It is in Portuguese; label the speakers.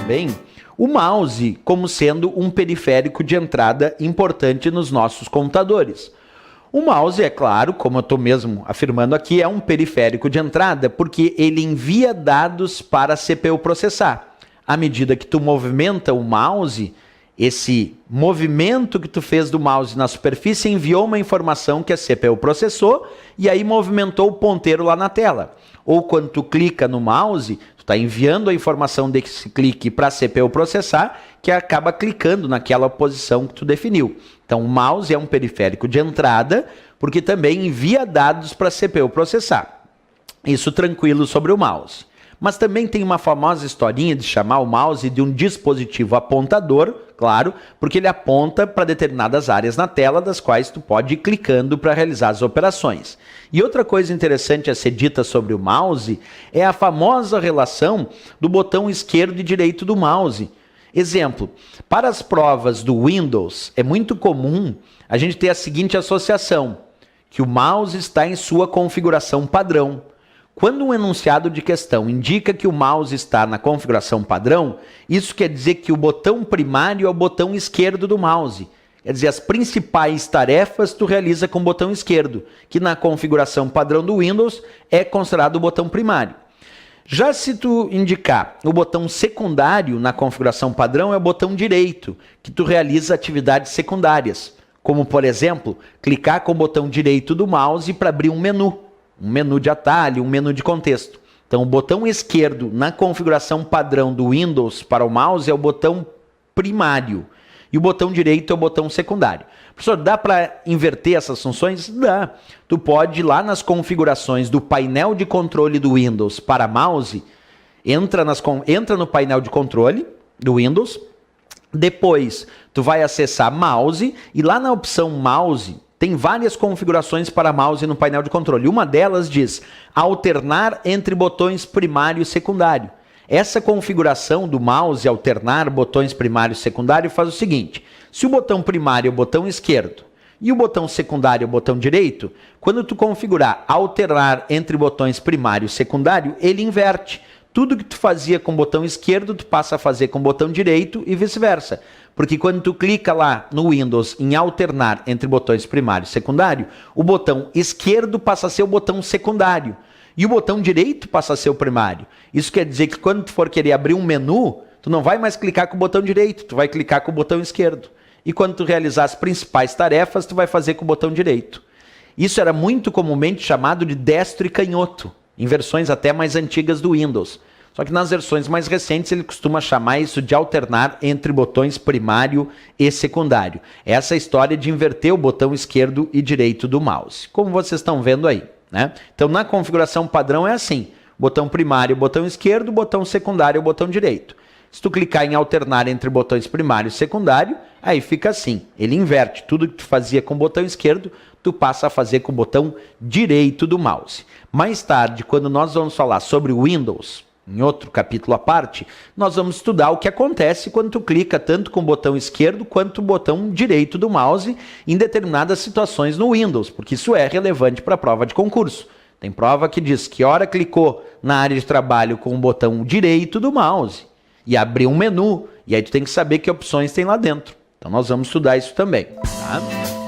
Speaker 1: também o mouse como sendo um periférico de entrada importante nos nossos computadores. O mouse, é claro, como eu estou mesmo afirmando aqui, é um periférico de entrada porque ele envia dados para a CPU processar. À medida que tu movimenta o mouse, esse movimento que tu fez do mouse na superfície enviou uma informação que a CPU processou e aí movimentou o ponteiro lá na tela. Ou quando tu clica no mouse, tu está enviando a informação desse clique para a CPU processar, que acaba clicando naquela posição que tu definiu. Então o mouse é um periférico de entrada, porque também envia dados para a CPU processar. Isso tranquilo sobre o mouse. Mas também tem uma famosa historinha de chamar o mouse de um dispositivo apontador, claro, porque ele aponta para determinadas áreas na tela, das quais tu pode ir clicando para realizar as operações. E outra coisa interessante a ser dita sobre o mouse é a famosa relação do botão esquerdo e direito do mouse. Exemplo, para as provas do Windows, é muito comum a gente ter a seguinte associação, que o mouse está em sua configuração padrão. Quando um enunciado de questão indica que o mouse está na configuração padrão, isso quer dizer que o botão primário é o botão esquerdo do mouse. Quer dizer, as principais tarefas tu realiza com o botão esquerdo, que na configuração padrão do Windows é considerado o botão primário. Já se tu indicar o botão secundário na configuração padrão, é o botão direito, que tu realiza atividades secundárias, como, por exemplo, clicar com o botão direito do mouse para abrir um menu de atalho, um menu de contexto. Então, o botão esquerdo na configuração padrão do Windows para o mouse é o botão primário e o botão direito é o botão secundário. Professor, dá para inverter essas funções? Dá. Tu pode ir lá nas configurações do painel de controle do Windows para mouse, entra no painel de controle do Windows, depois tu vai acessar mouse e lá na opção mouse tem várias configurações para mouse no painel de controle. Uma delas diz alternar entre botões primário e secundário. Essa configuração do mouse alternar botões primário e secundário faz o seguinte: se o botão primário é o botão esquerdo e o botão secundário é o botão direito, quando tu configurar alternar entre botões primário e secundário, ele inverte. Tudo que tu fazia com o botão esquerdo, tu passa a fazer com o botão direito e vice-versa. Porque quando tu clica lá no Windows em alternar entre botões primário e secundário, o botão esquerdo passa a ser o botão secundário e o botão direito passa a ser o primário. Isso quer dizer que quando tu for querer abrir um menu, tu não vai mais clicar com o botão direito, tu vai clicar com o botão esquerdo. E quando tu realizar as principais tarefas, tu vai fazer com o botão direito. Isso era muito comumente chamado de destro e canhoto, em versões até mais antigas do Windows. Só que nas versões mais recentes ele costuma chamar isso de alternar entre botões primário e secundário. Essa é a história de inverter o botão esquerdo e direito do mouse, como vocês estão vendo aí, né? Então na configuração padrão é assim: botão primário, botão esquerdo, botão secundário, botão direito. Se tu clicar em alternar entre botões primário e secundário, aí fica assim, ele inverte tudo que tu fazia com o botão esquerdo, tu passa a fazer com o botão direito do mouse. Mais tarde, quando nós vamos falar sobre o Windows, em outro capítulo à parte, nós vamos estudar o que acontece quando tu clica tanto com o botão esquerdo quanto o botão direito do mouse em determinadas situações no Windows, porque isso é relevante para a prova de concurso. Tem prova que diz que hora clicou na área de trabalho com o botão direito do mouse e abriu um menu, e aí tu tem que saber que opções tem lá dentro. Então nós vamos estudar isso também, tá?